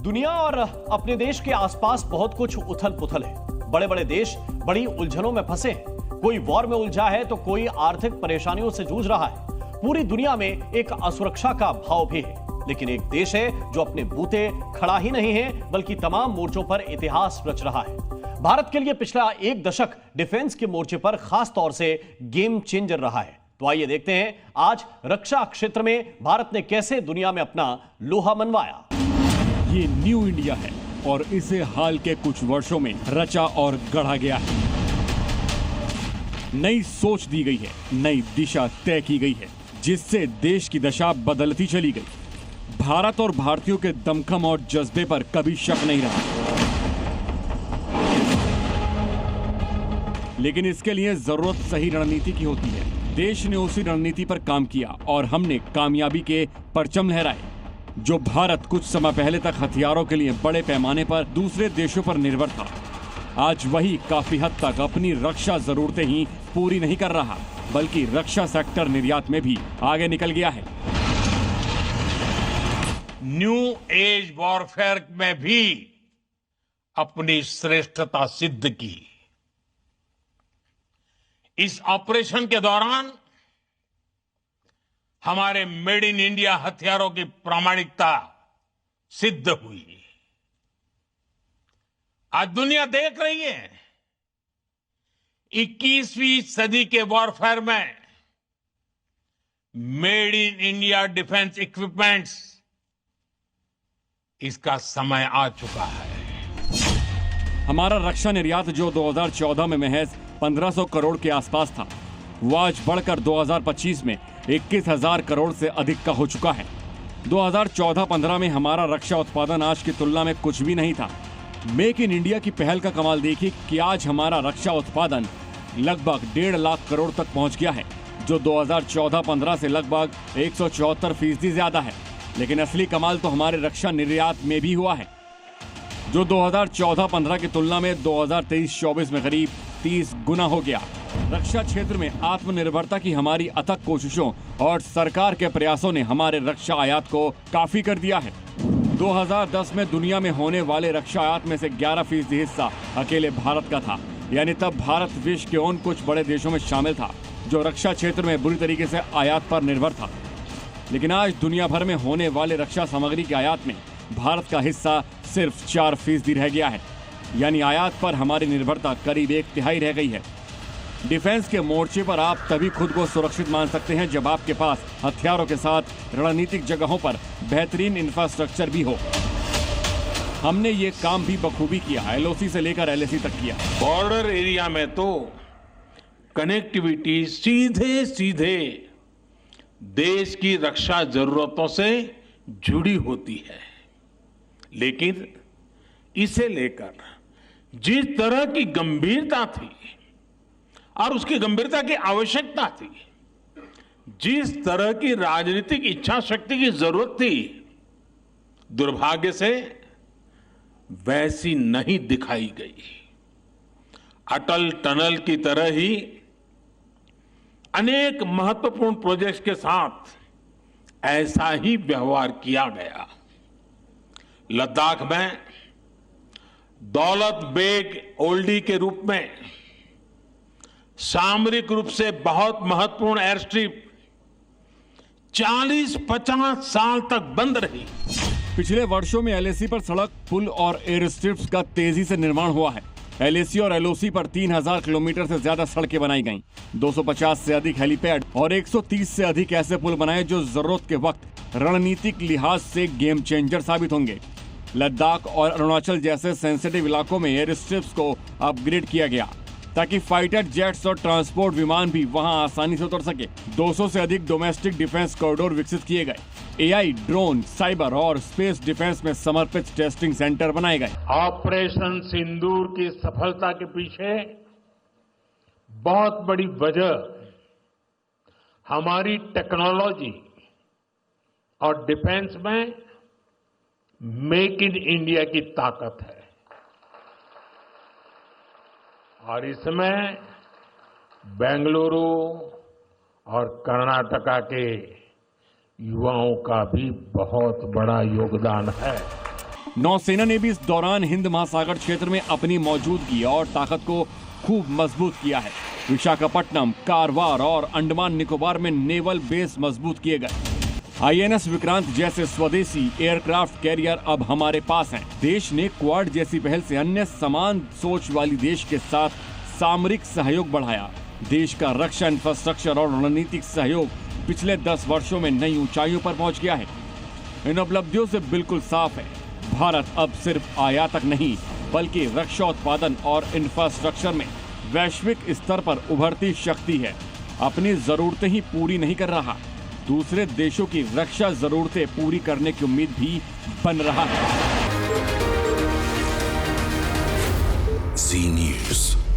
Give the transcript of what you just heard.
दुनिया और अपने देश के आसपास बहुत कुछ उथल पुथल है। बड़े बड़े देश बड़ी उलझनों में फंसे हैं। कोई वॉर में उलझा है तो कोई आर्थिक परेशानियों से जूझ रहा है। पूरी दुनिया में एक असुरक्षा का भाव भी है, लेकिन एक देश है जो अपने बूते खड़ा ही नहीं है बल्कि तमाम मोर्चों पर इतिहास रच रहा है। भारत के लिए पिछला एक दशक डिफेंस के मोर्चे पर खास तौर से गेम चेंजर रहा है। तो आइए देखते हैं आज रक्षा क्षेत्र में भारत ने कैसे दुनिया में अपना लोहा मनवाया। ये न्यू इंडिया है और इसे हाल के कुछ वर्षों में रचा और गढ़ा गया है। नई सोच दी गई है, नई दिशा तय की गई है, जिससे देश की दशा बदलती चली गई। भारत और भारतीयों के दमखम और जज्बे पर कभी शक नहीं रहा, लेकिन इसके लिए जरूरत सही रणनीति की होती है। देश ने उसी रणनीति पर काम किया और हमने कामयाबी के परचम लहराए। जो भारत कुछ समय पहले तक हथियारों के लिए बड़े पैमाने पर दूसरे देशों पर निर्भर था, आज वही काफी हद तक अपनी रक्षा जरूरतें ही पूरी नहीं कर रहा, बल्कि रक्षा सेक्टर निर्यात में भी आगे निकल गया है। न्यू एज वॉरफेयर में भी अपनी श्रेष्ठता सिद्ध की। इस ऑपरेशन के दौरान हमारे मेड इन इंडिया हथियारों की प्रामाणिकता सिद्ध हुई। आज दुनिया देख रही है 21वीं सदी के वॉरफेयर में made in India defence equipments, इसका समय आ चुका है। हमारा रक्षा निर्यात जो 2014 में महज 1500 करोड़ के आसपास था, वो आज बढ़कर 2025 में 21,000 करोड़ से अधिक का हो चुका है। 2014-15 में हमारा रक्षा उत्पादन आज की तुलना में कुछ भी नहीं था। मेक इन इंडिया की पहल का कमाल देखिए कि आज हमारा रक्षा उत्पादन लगभग 1.5 लाख करोड़ तक पहुंच गया है, जो 2014-15 से लगभग 174% ज्यादा है। लेकिन असली कमाल तो हमारे रक्षा निर्यात में भी हुआ है, जो 2014-15 की तुलना में 2023-24 में करीब 30 गुना हो गया। रक्षा क्षेत्र में आत्मनिर्भरता की हमारी अथक कोशिशों और सरकार के प्रयासों ने हमारे रक्षा आयात को काफी कर दिया है। 2010 में दुनिया में होने वाले रक्षा आयात में से 11% हिस्सा अकेले भारत का था। यानी तब भारत विश्व के उन कुछ बड़े देशों में शामिल था जो रक्षा क्षेत्र में बुरी तरीके से आयात पर निर्भर था। लेकिन आज दुनिया भर में होने वाले रक्षा सामग्री के आयात में भारत का हिस्सा सिर्फ 4% रह गया है। यानी आयात पर हमारी निर्भरता करीब 1/3 रह गई है। डिफेंस के मोर्चे पर आप तभी खुद को सुरक्षित मान सकते हैं जब आपके पास हथियारों के साथ रणनीतिक जगहों पर बेहतरीन इंफ्रास्ट्रक्चर भी हो। हमने ये काम भी बखूबी किया, LOC से लेकर LAC तक किया। बॉर्डर एरिया में तो कनेक्टिविटी सीधे सीधे देश की रक्षा जरूरतों से जुड़ी होती है, लेकिन इसे लेकर जिस तरह की गंभीरता थी और उसकी गंभीरता की आवश्यकता थी, जिस तरह की राजनीतिक इच्छा शक्ति की जरूरत थी, दुर्भाग्य से वैसी नहीं दिखाई गई। अटल टनल की तरह ही अनेक महत्वपूर्ण प्रोजेक्ट्स के साथ ऐसा ही व्यवहार किया गया। लद्दाख में दौलत बेग ओल्डी के रूप में सामरिक रूप से बहुत महत्वपूर्ण एयर स्ट्रिप 40-50 साल तक बंद रही। पिछले वर्षों में LAC पर सड़क, पुल और एयर स्ट्रिप्स का तेजी से निर्माण हुआ है। LAC और LOC पर 3000 किलोमीटर से ज्यादा सड़कें बनाई गईं, 250 से अधिक हेलीपैड और 130 से अधिक ऐसे पुल बनाए जो जरूरत के वक्त रणनीतिक लिहाज से गेम चेंजर साबित होंगे। लद्दाख और अरुणाचल जैसे सेंसिटिव इलाकों में एयर स्ट्रिप्स को अपग्रेड किया गया ताकि फाइटर जेट्स और ट्रांसपोर्ट विमान भी वहां आसानी से उतर सके। 200 से अधिक डोमेस्टिक डिफेंस कॉरिडोर विकसित किए गए। AI, ड्रोन, साइबर और स्पेस डिफेंस में समर्पित टेस्टिंग सेंटर बनाए गए। ऑपरेशन सिंदूर की सफलता के पीछे बहुत बड़ी वजह हमारी टेक्नोलॉजी और डिफेंस में मेक इन इंडिया की ताकत है। और इसमें बेंगलुरु और कर्नाटका के युवाओं का भी बहुत बड़ा योगदान है। नौसेना ने भी इस दौरान हिंद महासागर क्षेत्र में अपनी मौजूदगी और ताकत को खूब मजबूत किया है। विशाखापट्टनम, कारवार और अंडमान निकोबार में नेवल बेस मजबूत किए गए। INS विक्रांत जैसे स्वदेशी एयरक्राफ्ट कैरियर अब हमारे पास हैं। देश ने क्वाड जैसी पहल से अन्य समान सोच वाली देश के साथ सामरिक सहयोग बढ़ाया। देश का रक्षा इंफ्रास्ट्रक्चर और रणनीतिक सहयोग पिछले 10 वर्षों में नई ऊंचाइयों पर पहुंच गया है। इन उपलब्धियों से बिल्कुल साफ है, भारत अब सिर्फ आयातक नहीं बल्कि रक्षा उत्पादन और इंफ्रास्ट्रक्चर में वैश्विक स्तर पर उभरती शक्ति है। अपनी जरूरतें ही पूरी नहीं कर रहा, दूसरे देशों की रक्षा जरूरतें पूरी करने की उम्मीद भी बन रहा है। Zee News.